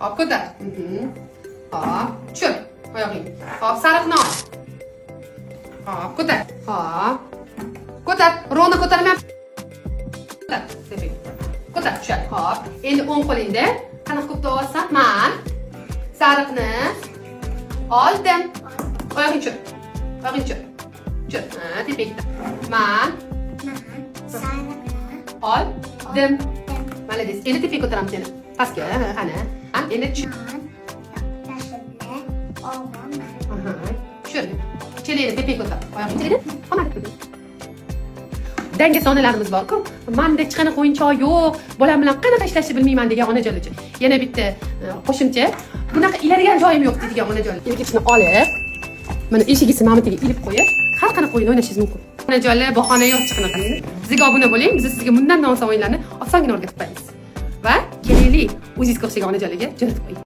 Hop, ko'tar. Hop, tushir. Oyog'ing. Hop, sariqni ol. Hop, ko'tar. Hop. Ko'tar. Roni ko'tarmayapti. Ko'tar. Ko'tar, tushir. Hop. Endi o'ng qo'lingda qanaqa qilib topsan? Men sariqni oldim. Oyog'ing tushir. Oyog'ing tushir. Tushir. Ha, tepakda. Men sariqni oldim. Молодец. Endi tepaga ko'taraman seni. Pastga, qani. Endi tushir. tashibni olaman. Tushir. Chelakni tepaga ko'tar. Oyog'ing chelakni. Qolmadi. Danga sonalarimiz bor-ku. Menda hech qanaqa o'yinchoq yo'q. Bolam bilan qanaqa ishlashni bilmayman degan onajon uchun. Yana bitta qo'shimcha. Bunaqa iladigan joyim yo'q degan onajon. Ilgichni olib, mana eshigisi mamatiga ilib qo'yib, har qanaqa o'yin o'ynashingiz mumkin. Onajonlar, bahona yo'q hech qanaqa. Sizga obuna bo'ling, biz sizga bundan oson o'yinlarni osongina o'rgatib beramiz. Va kerakli o'zingizga o'xshagan onajonlarga jo'natib qo'ying.